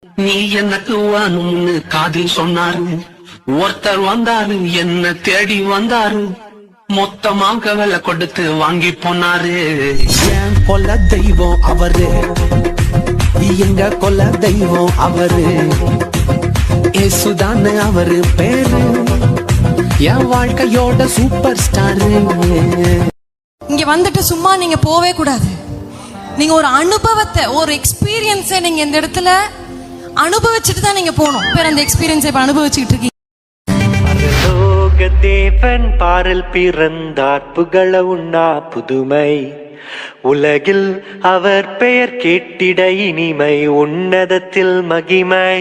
நீ எனக்கு வானும்னு காதில் சொன்னாரு, ஒருத்தர் வந்தாரு என்ன தேடி வந்தாரு, மொத்தமாக விலை கொடுத்து வாங்கி போனாரு. என் கொல்ல தெய்வம் அவரு, எங்க கொல்ல தெய்வம் அவரு, ஏசுதான அவரு பேரு, என் வாழ்க்கையோட சூப்பர் ஸ்டாரு. இங்க வந்துட்டு சும்மா நீங்க போவே கூடாது. நீங்க ஒரு அனுபவத்தை, ஒரு எக்ஸ்பீரியன்ஸை நீங்க இந்த இடத்துல அனுபவிச்சுட்டு தான் நீங்க போகணும். பேர் அந்த எக்ஸ்பீரியன்ஸை இப்ப அனுபவிச்சுட்டு இருக்கீங்க. தேவன் பாரல் பிறந்தார் புகழ உண்ணா புதுமை, உலகில் அவர் பெயர் கேட்டிட இனிமை, உன்னதத்தில் மகிமை.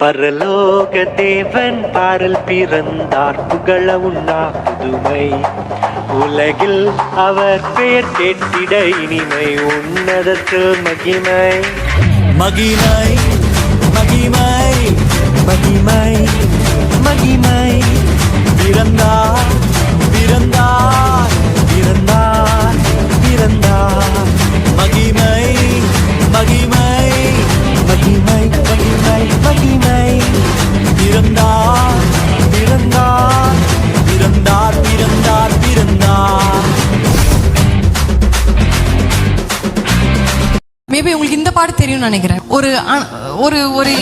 பரலோக தேவன் பாரல் பிறந்தார் புகழ உண்ணா புதுமை, உலகில் அவர் பெயர் கேட்டிட இனிமை, உன்னதத்தில் மகிமை. மகிமை மகிமை மகிமை மகிமை. பிறந்தார் பிறந்தார் பிறந்தார் பிறந்தார். மகிமை மகிமை மகிமை மகிமை மகிமை. பிறந்தார் பிறந்தார் பிறந்தார் பிறந்தார் பிறந்தார். மேபி உங்களுக்கு இந்த பாட்டு தெரியும் நினைக்கிறேன். ஒரு ஒரு ஒரு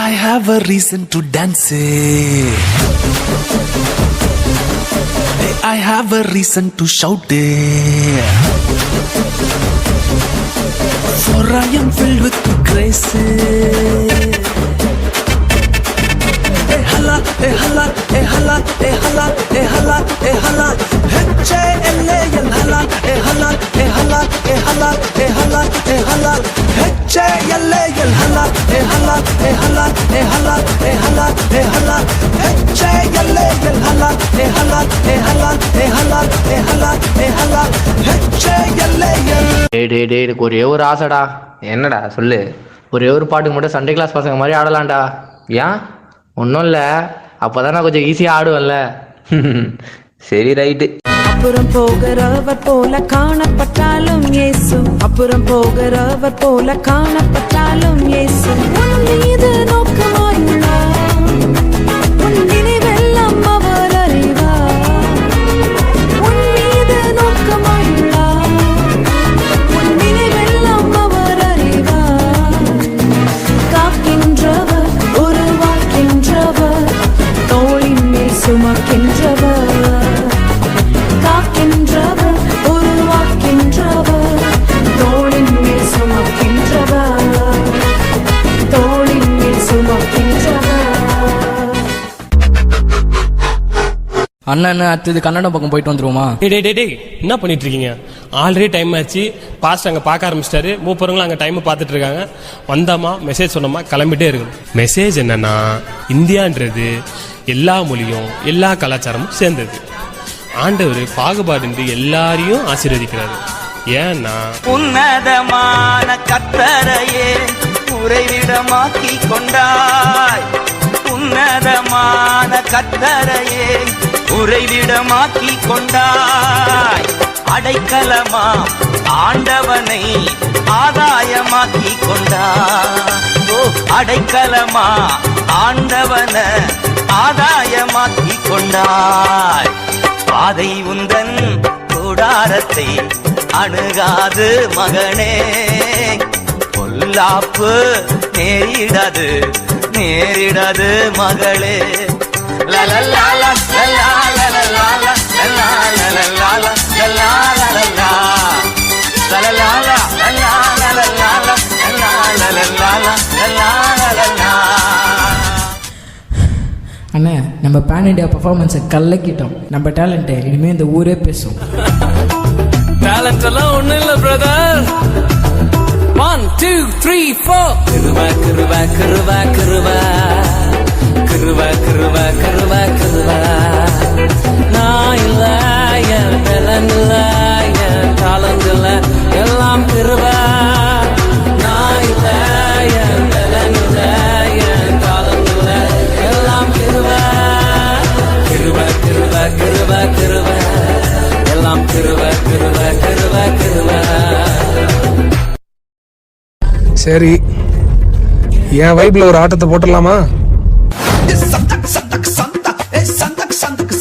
I have a reason to dance. I have a reason to shout. For I am filled with grace. Hey hala, hey hala, hey hala, hey hala, hey hala, hey hala. H-A-L-A-L hala, hey hala, hey hala, hey hala, hey hala, hey hala. H-A-L-A-L hala, hey hala, hey hala, hey hala, hey hala, hey hala. H-A-L-A-L hala, hey hala, hey hala, hey hala, hey hala, hey hala. H-A-L-A-L. டே ஒரே ஒரு ஆசைடா. என்னடா சொல்லு. ஒரே ஒரு பாட்டுக்கு மட்டும் Sunday class பசங்க மாதிரி ஆடலாம்டா. ஏன்? ஒன்றும் இல்லை, அப்போதான் நான் கொஞ்சம் ஈஸியாக ஆடுவேன்ல. சரி ரைட்டு. அப்புறம் போகிறவர் போல காணப்பட்டாலும் இயேசு, அப்புறம் போகிறவர் போல காணப்பட்டாலும் இயேசு உன் மீது நோக்கமாயுள்ளார், உன் நினைவெல்லாம் அவர் அறிவார். உன் மீது நோக்கமாயுள்ளார், உன் நினைவெல்லாம் அவர் அறிவார். காக்கின்றவர், உருவாக்கின்றவர், தோளின் மேல் சுமக்கின்றவர். காக்கின்றவர், உருவாக்கின்றவர், தோளின் மேல் சுமக்கின்றவர், தோளின் மேல் சுமக்கின்றவர். அண்ணன் அடுத்தது கன்னடம் பக்கம் போயிட்டு வந்துருவோமா? என்ன பண்ணிட்டு இருக்கீங்க? ஆல்ரெடி டைம் ஆச்சு. பாஸ்ட் அங்கே பார்க்க ஆரம்பிச்சிட்டாரு. மூப்பருங்களும் அங்கே டைம் பார்த்துட்டு இருக்காங்க. வந்தாமா மெசேஜ் சொன்னோமா கிளம்பிட்டே இருக்கணும். மெசேஜ் என்னன்னா, இந்தியான்றது எல்லா மொழியும் எல்லா கலாச்சாரமும் சேர்ந்தது. ஆண்டவர் பாகுபாடு எல்லாரையும் ஆசீர்வதிக்கிறாரு. ஏன்னா உன்னதமான கர்த்தரையே உறைவிடமாக்கி கொண்டாய், உன்னதமான கர்த்தரையே உறைவிடமாக்கி கொண்டாய். அடைக்கலமா ஆண்டவனை ஆதாயமாக்கி கொண்டாய். ஓ அடைக்கலமா ஆண்டவன ஆதாயமாக்கி கொண்டாய். பாதை உந்தன் கூடாரத்தை அணுகாது மகனே, பொல்லாப்பு நேரிடாது நேரிடாது மகளே. லலலாலா லலலாலா லலலாலா லலலாலா லலலாலா லலலாலா லலலாலா லலலாலா. அண்ணே, நம்ம பேன் இண்டியா பர்ஃபார்மன்ஸை கலக்கிட்டோம். நம்ம டேலண்ட்டை இனிமே இந்த ஊரே பேசும். டேலண்ட் எல்லாம் ஒண்ணும் இல்ல பிரதர். 1 2 3 4. கிருவா கிருவா கிருவா கிருவா கிருவா கிருவா கிருவா கிருவா. நான் இல்ல, என் டேலண்ட் இல்ல, என் டேலண்ட் இல்ல, எல்லாம் கிருவா. நான் இல்ல, என் டேலண்ட் இல்ல, என் டேலண்ட் இல்ல, எல்லாம் கிருவா. கிருவா கிருவா கிருவா கிருவா, எல்லாம் கிருவா கிருவா கிருவா கிருவா. சரி, என் வைப்ல ஒரு ஆட்டத்தை போட்டுடலாமா? சந்தக் சந்தக் சந்தக் சந்தக் சந்தக்